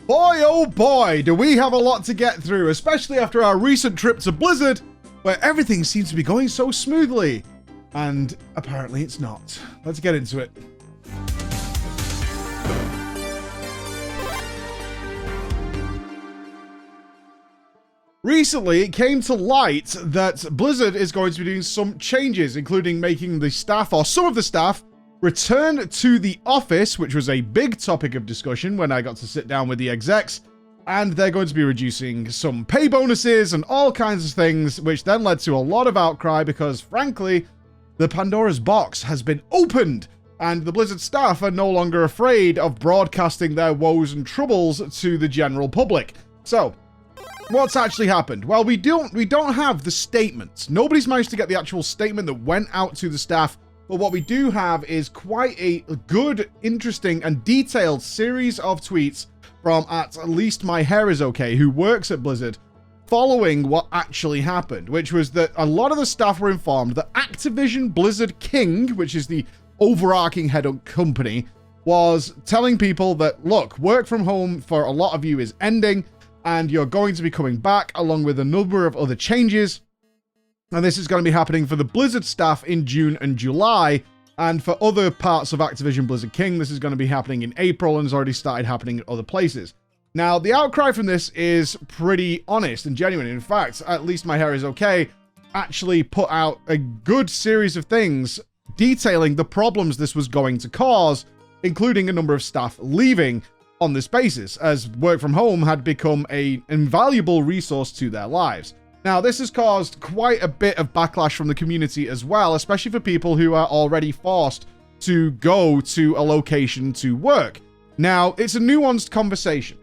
Boy, oh boy, do we have a lot to get through, especially after our recent trip to Blizzard, where everything seems to be going so smoothly. And apparently it's not. Let's get into it. Recently, it came to light that Blizzard is going to be doing some changes, including making the staff, or some of the staff, return to the office, which was a big topic of discussion when I got to sit down with the execs, and they're going to be reducing some pay bonuses and all kinds of things, which then led to a lot of outcry because, frankly, the Pandora's box has been opened, and the Blizzard staff are no longer afraid of broadcasting their woes and troubles to the general public. So, what's actually happened? Well, we don't have the statements. Nobody's managed to get the actual statement that went out to the staff, but what we do have is quite a good, interesting, and detailed series of tweets from at least My Hair Is Okay, who works at Blizzard, following what actually happened, which was that a lot of the staff were informed that Activision Blizzard King, which is the overarching head of company, was telling people that, look, work from home for a lot of you is ending, and you're going to be coming back along with a number of other changes. And this is going to be happening for the Blizzard staff in June and July. And for other parts of Activision Blizzard King, this is going to be happening in April and has already started happening in other places. Now, the outcry from this is pretty honest and genuine. In fact, at least My Hair Is Okay actually put out a good series of things detailing the problems this was going to cause, including a number of staff leaving on this basis, as work from home had become an invaluable resource to their lives. Now, this has caused quite a bit of backlash from the community as well, especially for people who are already forced to go to a location to work. Now, it's a nuanced conversation.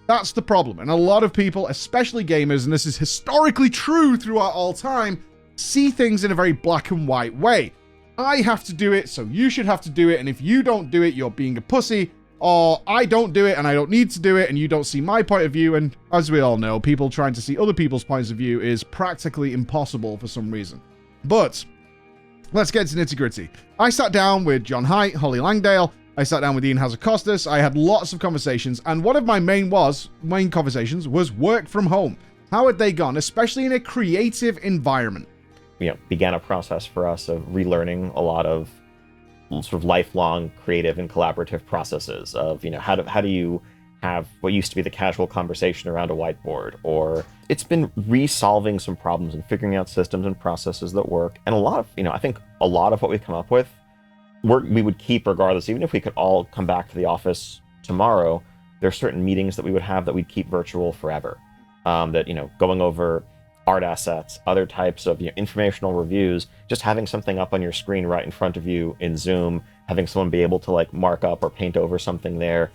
That's the problem. And a lot of people, especially gamers, and this is historically true throughout all time, see things in a very black and white way. I have to do it, so you should have to do it, and if you don't do it, you're being a pussy. Or I don't do it and I don't need to do it and you don't see my point of view. And as we all know, people trying to see other people's points of view is practically impossible for some reason. But let's get to nitty-gritty. I sat down with John Haidt, Holly Langdale. I sat down with Ian Hazard-Costas. I had lots of conversations, and one of my main conversations was work from home. How had they gone, especially in a creative environment? Began a process for us of relearning a lot of sort of lifelong creative and collaborative processes of, how do you have what used to be the casual conversation around a whiteboard, or it's been resolving some problems and figuring out systems and processes that work. And a lot of, I think a lot of what we've come up with, we would keep regardless, even if we could all come back to the office tomorrow, there are certain meetings that we would have that we'd keep virtual forever. Going over art assets, other types of informational reviews, just having something up on your screen right in front of you in Zoom, having someone be able to mark up or paint over something there,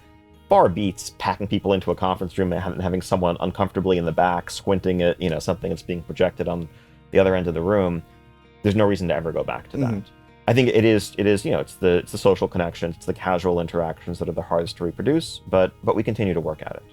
far beats packing people into a conference room and having someone uncomfortably in the back squinting at something that's being projected on the other end of the room. There's no reason to ever go back to that. I think it is it's the social connections, it's the casual interactions that are the hardest to reproduce, but we continue to work at it.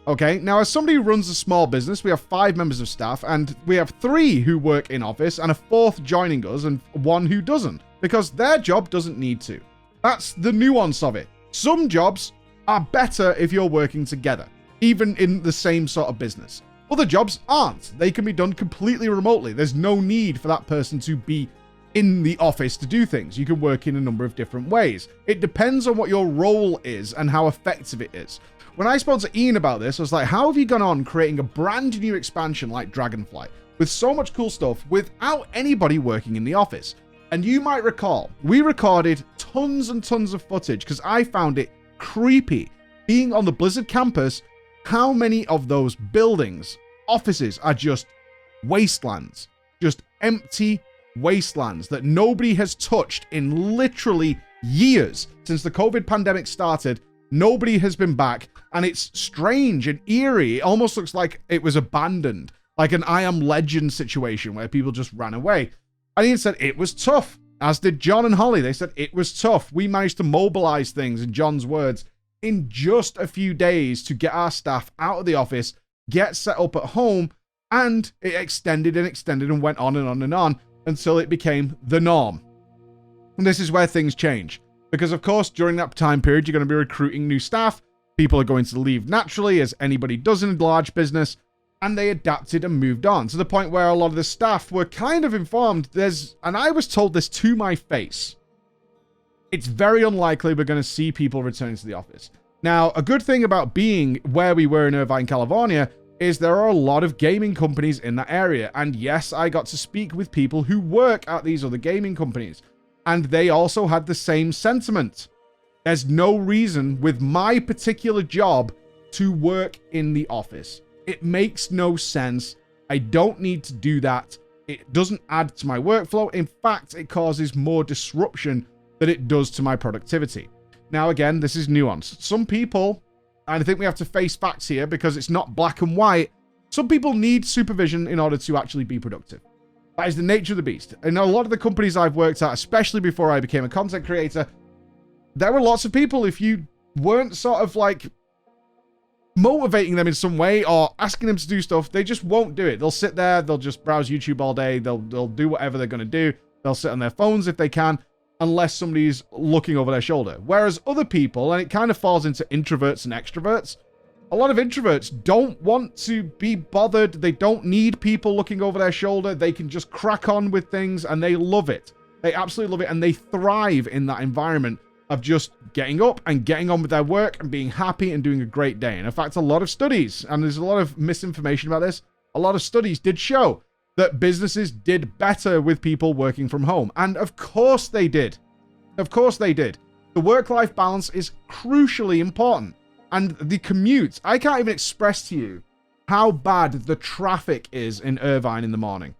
Okay, now as somebody who runs a small business, we have 5 members of staff, and we have 3 who work in office, and a 4th joining us, and 1 who doesn't, because their job doesn't need to. That's the nuance of it. Some jobs are better if you're working together, even in the same sort of business. Other jobs aren't. They can be done completely remotely. There's no need for that person to be in the office to do things. You can work in a number of different ways. It depends on what your role is and how effective it is. When I spoke to Ian about this, I was like, how have you gone on creating a brand new expansion like Dragonflight with so much cool stuff without anybody working in the office? And you might recall, we recorded tons and tons of footage because I found it creepy being on the Blizzard campus, how many of those buildings, offices are just wastelands, just empty wastelands that nobody has touched in literally years. Since the COVID pandemic started, nobody has been back, and it's strange and eerie. It almost looks like it was abandoned, like an I Am Legend situation where people just ran away. And Ian said it was tough, as did John and Holly. They said it was tough. We managed to mobilize things, in John's words, in just a few days to get our staff out of the office, get set up at home, and it extended and went on and on and on until it became the norm. And this is where things change. Because, of course, during that time period, you're going to be recruiting new staff. People are going to leave naturally, as anybody does in a large business, and they adapted and moved on to the point where a lot of the staff were kind of informed and I was told this to my face, it's very unlikely we're going to see people returning to the office. Now, a good thing about being where we were in Irvine, California, is there are a lot of gaming companies in that area. And yes, I got to speak with people who work at these other gaming companies, and they also had the same sentiment. There's no reason with my particular job to work in the office. It makes no sense. I don't need to do that. It doesn't add to my workflow. In fact, it causes more disruption than it does to my productivity. Now, again, this is nuanced. Some people, and I think we have to face facts here because it's not black and white, some people need supervision in order to actually be productive. That is the nature of the beast. In a lot of the companies I've worked at, especially before I became a content creator, there were lots of people, if you weren't sort of like motivating them in some way or asking them to do stuff, they just won't do it. They'll sit there, they'll just browse YouTube all day, they'll do whatever they're going to do, they'll sit on their phones if they can, unless somebody's looking over their shoulder. Whereas other people, and it kind of falls into introverts and extroverts, a lot of introverts don't want to be bothered, they don't need people looking over their shoulder, they can just crack on with things, and they love it. They absolutely love it, and they thrive in that environment of just getting up and getting on with their work and being happy and doing a great day. And in fact, a lot of studies, and there's a lot of misinformation about this, a lot of studies did show that businesses did better with people working from home. And of course they did. Of course they did. The work-life balance is crucially important. And the commute, I can't even express to you how bad the traffic is in Irvine in the morning.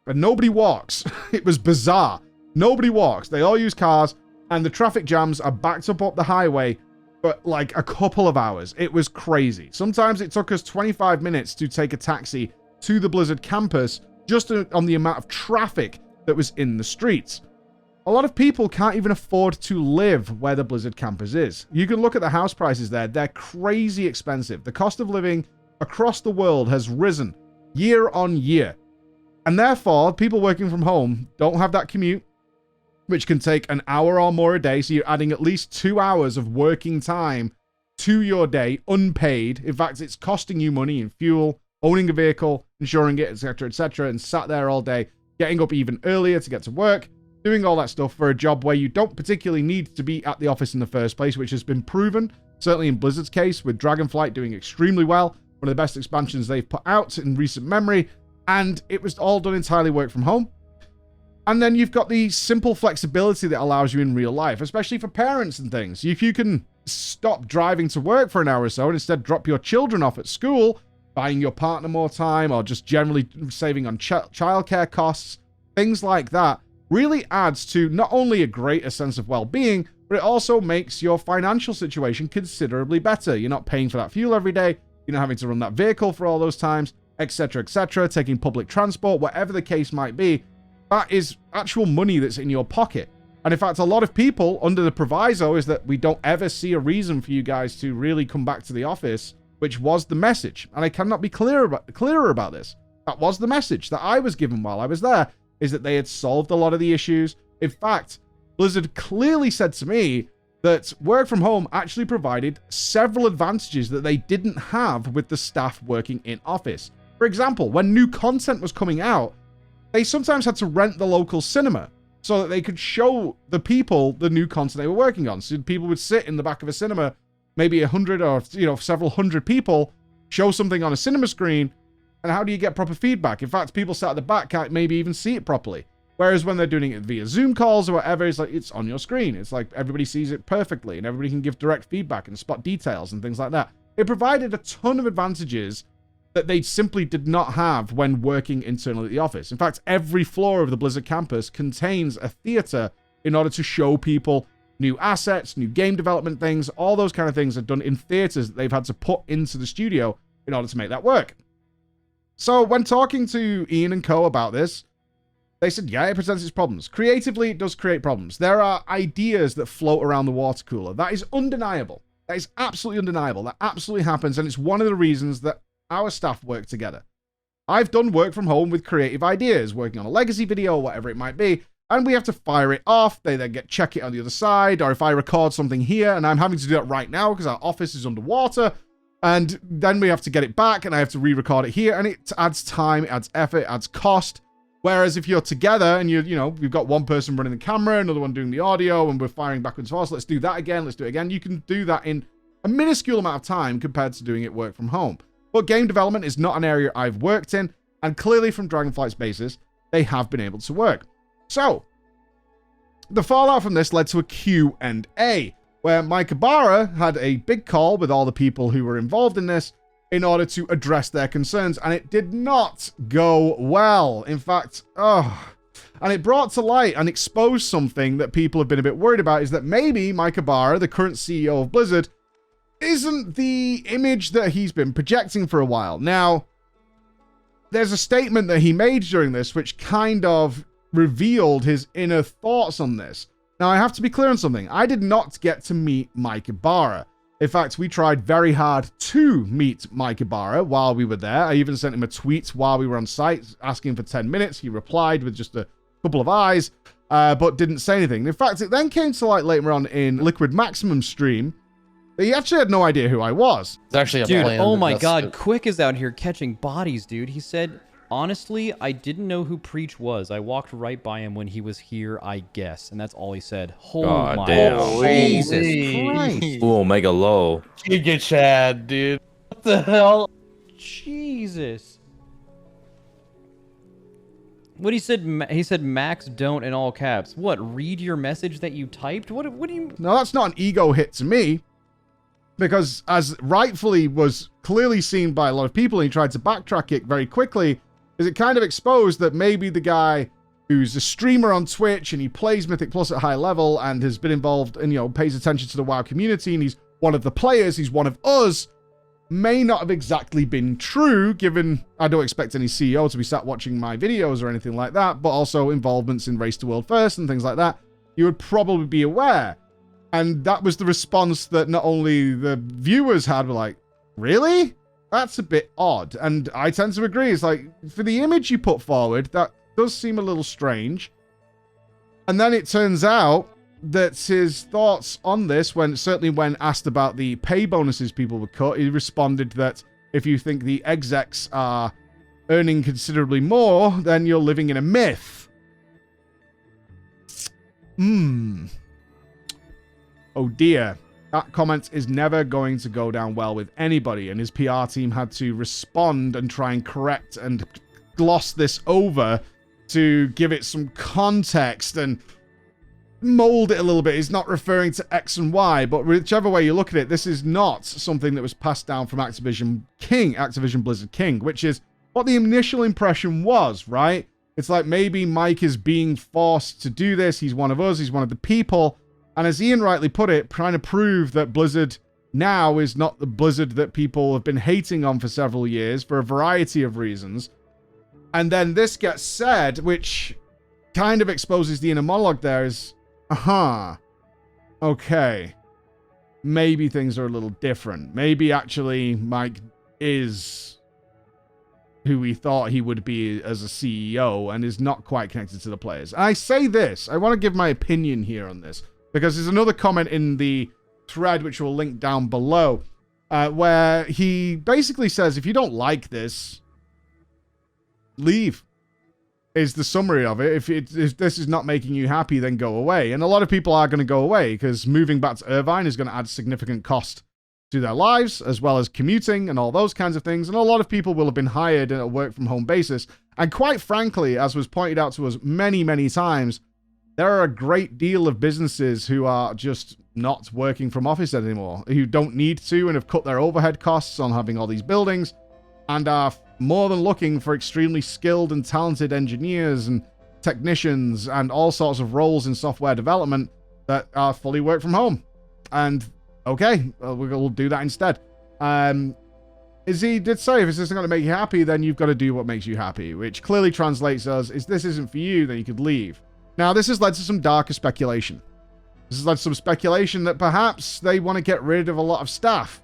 But nobody walks. It was bizarre. Nobody walks. They all use cars. And the traffic jams are backed up the highway for like a couple of hours. It was crazy. Sometimes it took us 25 minutes to take a taxi to the Blizzard campus just on the amount of traffic that was in the streets. A lot of people can't even afford to live where the Blizzard campus is. You can look at the house prices there. They're crazy expensive. The cost of living across the world has risen year on year. And therefore, people working from home don't have that commute, which can take an hour or more a day. So you're adding at least 2 hours of working time to your day, unpaid. In fact, it's costing you money in fuel, owning a vehicle, insuring it, etc., and sat there all day, getting up even earlier to get to work, doing all that stuff for a job where you don't particularly need to be at the office in the first place, which has been proven, certainly in Blizzard's case, with Dragonflight doing extremely well, one of the best expansions they've put out in recent memory, and it was all done entirely work from home. And then you've got the simple flexibility that allows you in real life, especially for parents and things. If you can stop driving to work for an hour or so and instead drop your children off at school, buying your partner more time, or just generally saving on childcare costs, things like that, really adds to not only a greater sense of well-being, but it also makes your financial situation considerably better. You're not paying for that fuel every day, you're not having to run that vehicle for all those times, etc., taking public transport, whatever the case might be. That is actual money that's in your pocket. And in fact, a lot of people, under the proviso, is that we don't ever see a reason for you guys to really come back to the office, which was the message. And I cannot be clearer about this. That was the message that I was given while I was there, is that they had solved a lot of the issues. In fact, Blizzard clearly said to me that work from home actually provided several advantages that they didn't have with the staff working in office. For example, when new content was coming out, they sometimes had to rent the local cinema so that they could show the people the new content they were working on. So people would sit in the back of a cinema, maybe 100 or several hundred people, show something on a cinema screen, and how do you get proper feedback? In fact, people sat at the back can't maybe even see it properly. Whereas when they're doing it via Zoom calls or whatever, it's like it's on your screen. It's like everybody sees it perfectly and everybody can give direct feedback and spot details and things like that. It provided a ton of advantages that they simply did not have when working internally at the office. In fact, every floor of the Blizzard campus contains a theater in order to show people new assets, new game development things, all those kind of things are done in theaters that they've had to put into the studio in order to make that work. So when talking to Ian and co about this, they said, yeah, it presents its problems. Creatively, it does create problems. There are ideas that float around the water cooler. That is undeniable. That is absolutely undeniable. That absolutely happens, and it's one of the reasons that our staff work together. I've done work from home with creative ideas, working on a legacy video or whatever it might be, and we have to fire it off. They then check it on the other side, or if I record something here, and I'm having to do that right now because our office is underwater, and then we have to get it back, and I have to re-record it here, and it adds time, it adds effort, it adds cost. Whereas if you're together and you've got one person running the camera, another one doing the audio, and we're firing backwards and forwards, let's do that again, let's do it again. You can do that in a minuscule amount of time compared to doing it work from home. But game development is not an area I've worked in, and clearly from Dragonflight's basis, they have been able to work. So, the fallout from this led to a Q&A, where Mike Ybarra had a big call with all the people who were involved in this in order to address their concerns, and it did not go well. In fact, and it brought to light and exposed something that people have been a bit worried about, is that maybe Mike Ybarra, the current CEO of Blizzard, isn't the image that he's been projecting for a while. Now, there's a statement that he made during this which kind of revealed his inner thoughts on this. Now, I have to be clear on something. I did not get to meet Mike Ybarra. In fact, we tried very hard to meet Mike Ybarra while we were there. I even sent him a tweet while we were on site asking for 10 minutes. He replied with just a couple of eyes, but didn't say anything. In fact, it then came to light later on in Liquid Maximum stream that he actually had no idea who I was. It's actually a Dude, plan. oh my god, Quick is out here catching bodies, dude. He said, honestly, I didn't know who Preach was. I walked right by him when he was here, I guess. And that's all he said. Oh my damn. Jesus Christ. Ooh, Omega Low. Giga Chad, dude. What the hell? Jesus. What he said, Max don't in all caps. What, read your message that you typed? What do you... No, that's not an ego hit to me. Because as rightfully was clearly seen by a lot of people, and he tried to backtrack it very quickly, is it kind of exposed that maybe the guy who's a streamer on Twitch and he plays Mythic Plus at high level and has been involved and, pays attention to the WoW community, and he's one of the players, he's one of us, may not have exactly been true, given I don't expect any CEO to be sat watching my videos or anything like that, but also involvements in Race to World First and things like that. You would probably be aware. And that was the response that not only the viewers had, were like, really? That's a bit odd. And I tend to agree. It's like, for the image you put forward, that does seem a little strange. And then it turns out that his thoughts on this, certainly when asked about the pay bonuses people would cut, he responded that if you think the execs are earning considerably more, then you're living in a myth. Oh dear, that comment is never going to go down well with anybody, and his PR team had to respond and try and correct and gloss this over to give it some context and mold it a little bit. He's not referring to X and Y, but whichever way you look at it, this is not something that was passed down from Activision Blizzard King, which is what the initial impression was, right? It's like maybe Mike is being forced to do this. He's one of us. He's one of the people. And as Ian rightly put it, trying to prove that Blizzard now is not the Blizzard that people have been hating on for several years for a variety of reasons. And then this gets said, which kind of exposes the inner monologue there is, okay, maybe things are a little different. Maybe actually Mike is who we thought he would be as a CEO and is not quite connected to the players. And I say this, I want to give my opinion here on this, because there's another comment in the thread, which we'll link down below, where he basically says, if you don't like this, leave, is the summary of it. If this is not making you happy, then go away. And a lot of people are going to go away, because moving back to Irvine is going to add significant cost to their lives, as well as commuting and all those kinds of things. And a lot of people will have been hired on a work-from-home basis. And quite frankly, as was pointed out to us many, many times, there are a great deal of businesses who are just not working from office anymore, who don't need to and have cut their overhead costs on having all these buildings and are more than looking for extremely skilled and talented engineers and technicians and all sorts of roles in software development that are fully work from home. And okay, we'll do that instead. As he did say, if this isn't going to make you happy, then you've got to do what makes you happy, which clearly translates as, if this isn't for you, then you could leave. Now, this has led to some darker speculation. This has led to some speculation that perhaps they want to get rid of a lot of staff.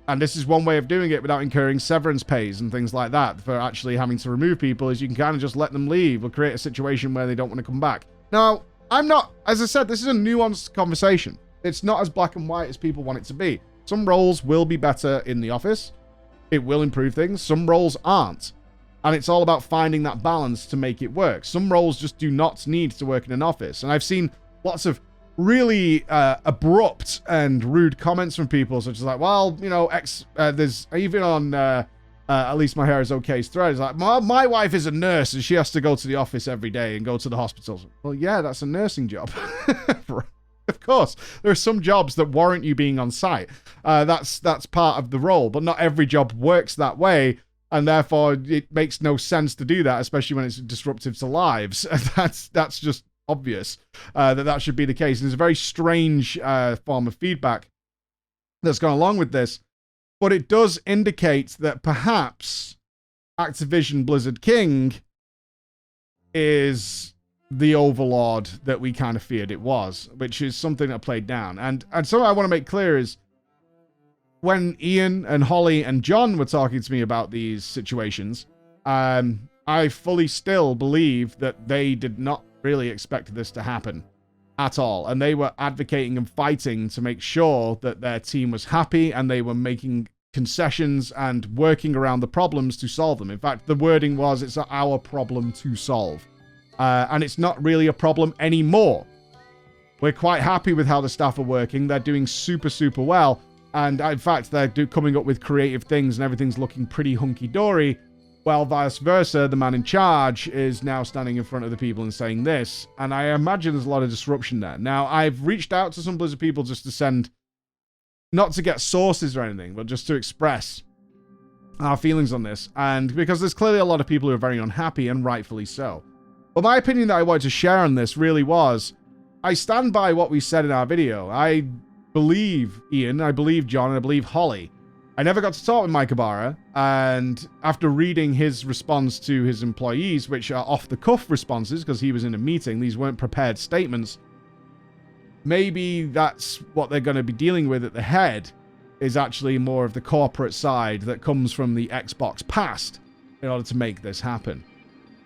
And this is one way of doing it without incurring severance pays and things like that for actually having to remove people, is you can kind of just let them leave or create a situation where they don't want to come back. Now, I'm not, as I said, this is a nuanced conversation. It's not as black and white as people want it to be. Some roles will be better in the office. It will improve things. Some roles aren't. And it's all about finding that balance to make it work. Some roles just do not need to work in an office. And I've seen lots of really abrupt and rude comments from people, such as like, well, you know, there's even on At Least My Hair Is Okay's thread, it's like, my wife is a nurse and she has to go to the office every day and go to the hospitals. Well, yeah, that's a nursing job. Of course, there are some jobs that warrant you being on site. That's part of the role, but not every job works that way, and therefore it makes no sense to do that, especially when it's disruptive to lives. That's just obvious that should be the case. There's a very strange form of feedback that's gone along with this, but it does indicate that perhaps Activision Blizzard King is the overlord that we kind of feared it was, which is something that played down. And something I want to make clear is when Ian and Holly and John were talking to me about these situations, I fully still believe that they did not really expect this to happen at all. And they were advocating and fighting to make sure that their team was happy, and they were making concessions and working around the problems to solve them. In fact, the wording was, it's our problem to solve. And it's not really a problem anymore. We're quite happy with how the staff are working. They're doing super, super well. And in fact, they're coming up with creative things and everything's looking pretty hunky-dory. While vice versa, the man in charge is now standing in front of the people and saying this. And I imagine there's a lot of disruption there. Now, I've reached out to some Blizzard people just to send, not to get sources or anything, but just to express our feelings on this. And because there's clearly a lot of people who are very unhappy, and rightfully so. But my opinion that I wanted to share on this really was, I stand by what we said in our video. I believe Ian, I believe John, and I believe Holly. I never got to talk with Mike Ybarra, and after reading his response to his employees, which are off-the-cuff responses, because he was in a meeting, these weren't prepared statements, maybe that's what they're going to be dealing with at the head, is actually more of the corporate side that comes from the Xbox past in order to make this happen.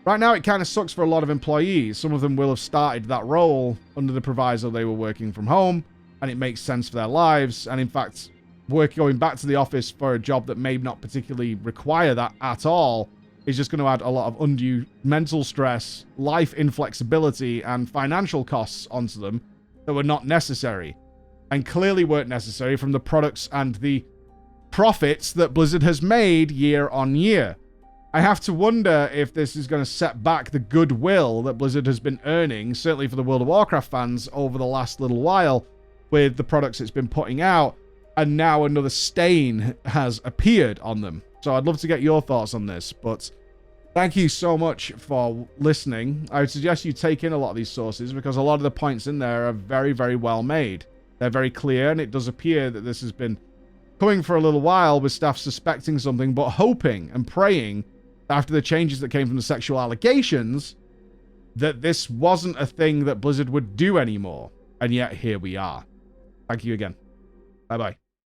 Right now, it kind of sucks for a lot of employees. Some of them will have started that role under the proviso they were working from home, and it makes sense for their lives. And in fact, going back to the office for a job that may not particularly require that at all is just going to add a lot of undue mental stress, life inflexibility, and financial costs onto them that were not necessary, and clearly weren't necessary from the products and the profits that Blizzard has made year on year. I have to wonder if this is going to set back the goodwill that Blizzard has been earning, certainly for the World of Warcraft fans, over the last little while with the products it's been putting out, and now another stain has appeared on them. So I'd love to get your thoughts on this, but thank you so much for listening. I would suggest you take in a lot of these sources, because a lot of the points in there are very, very well made. They're very clear, and it does appear that this has been coming for a little while with staff suspecting something, but hoping and praying after the changes that came from the sexual allegations that this wasn't a thing that Blizzard would do anymore. And yet, here we are. Thank you again. Bye-bye.